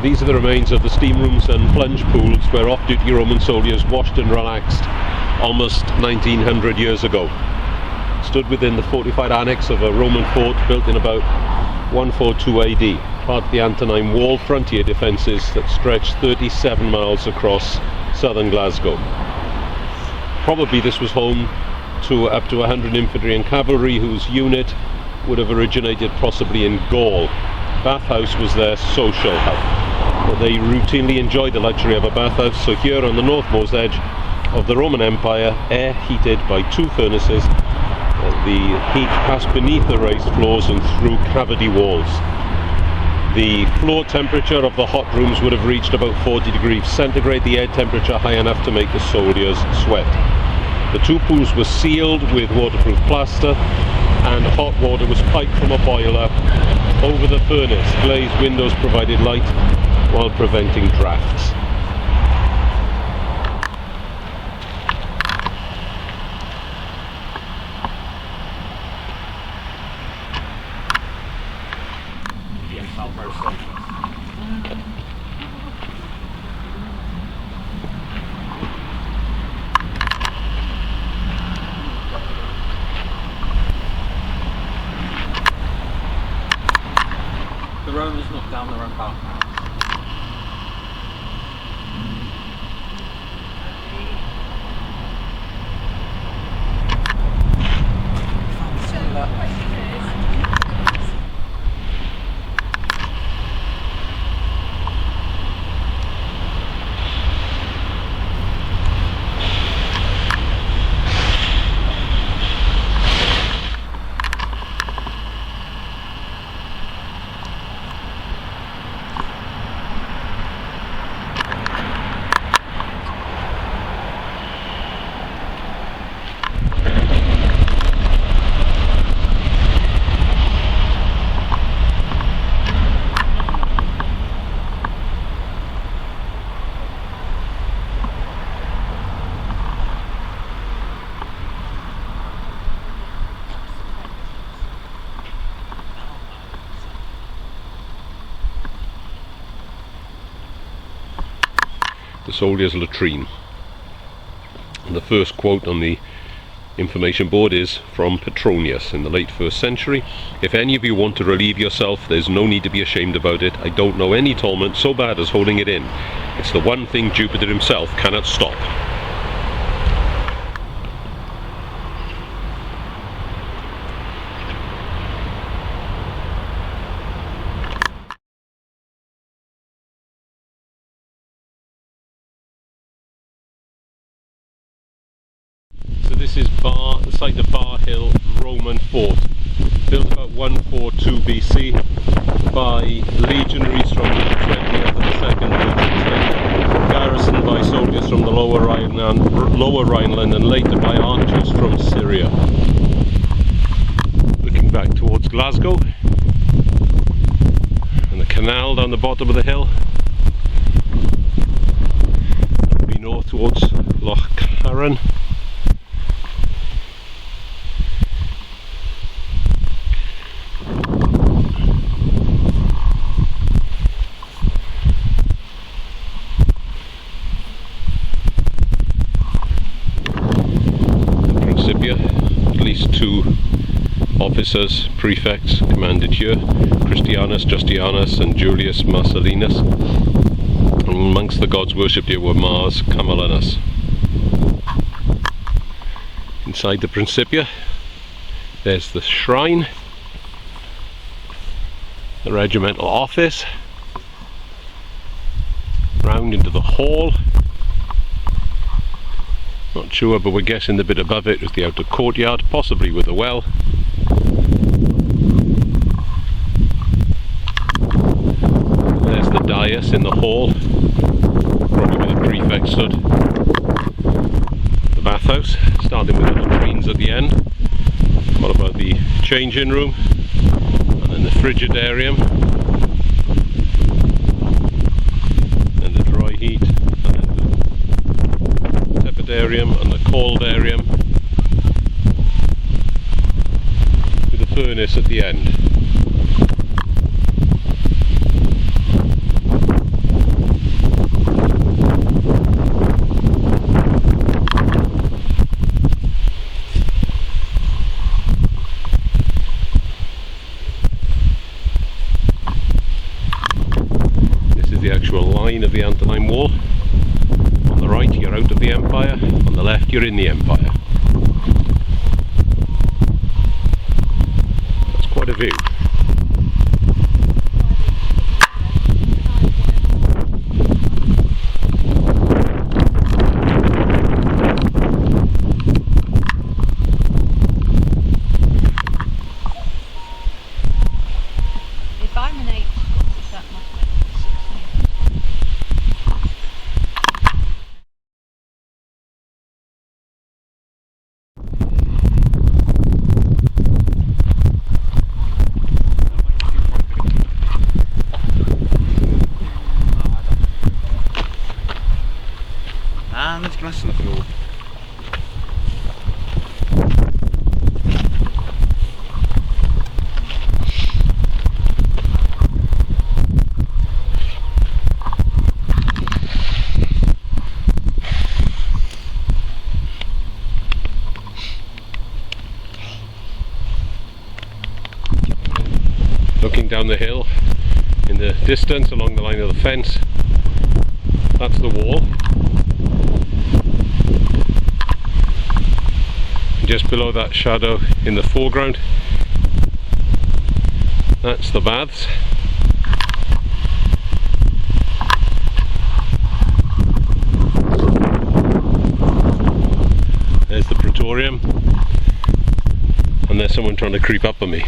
These are the remains of the steam rooms and plunge pools where off-duty Roman soldiers washed and relaxed almost 1900 years ago. Stood within the fortified annex of a Roman fort built in about 142 AD, part of the Antonine Wall frontier defences that stretched 37 miles across southern Glasgow. Probably this was home to up to 100 infantry and cavalry whose unit would have originated possibly in Gaul. Bathhouse was their social hub, but they routinely enjoyed the luxury of a bathhouse, so here on the northmost edge of the Roman Empire, air heated by two furnaces, the heat passed beneath the raised floors and through cavity walls. The floor temperature of the hot rooms would have reached about 40 degrees centigrade, the air temperature high enough to make the soldiers sweat. The two pools were sealed with waterproof plaster, and hot water was piped from a boiler over the furnace. Glazed windows provided light while preventing drafts. The Romans knocked down their own bathhouse. The soldier's latrine. And the first quote on the information board is from Petronius in the late 1st century. If any of you want to relieve yourself, there's no need to be ashamed about it. I don't know any torment so bad as holding it in. It's the one thing Jupiter himself cannot stop. So this is the site of Bar Hill Roman Fort, built about 142 BC by legionaries from the 20th and the 2nd Legions, garrisoned by soldiers from the Lower Rhineland and later by archers from Syria. Looking back towards Glasgow and the canal down the bottom of the hill, that would be north towards Loch Carron. At least two officers, prefects, commanded here, Christianus, Justianus and Julius Marcellinus. And amongst the gods worshipped here were Mars, Camullinus. Inside the Principia, there's the shrine, the regimental office, round into the hall. Not sure, but we're guessing the bit above it is the outer courtyard, possibly with a well. There's the dais in the hall, probably where the prefect stood. The bathhouse, starting with the latrines at the end. What about the changing room? And then the frigidarium. And the dry heat. And the caldarium with a furnace at the end. the actual line of the Antonine Wall. On the right you're out of the empire, on the left you're in the empire. That's quite a view. If I'm an 8, that must make it 16. And there's glass on the floor. Looking down the hill in the distance along the line of the fence, that's the wall. And just below that shadow in the foreground, that's the baths. There's the Praetorium, and there's someone trying to creep up on me.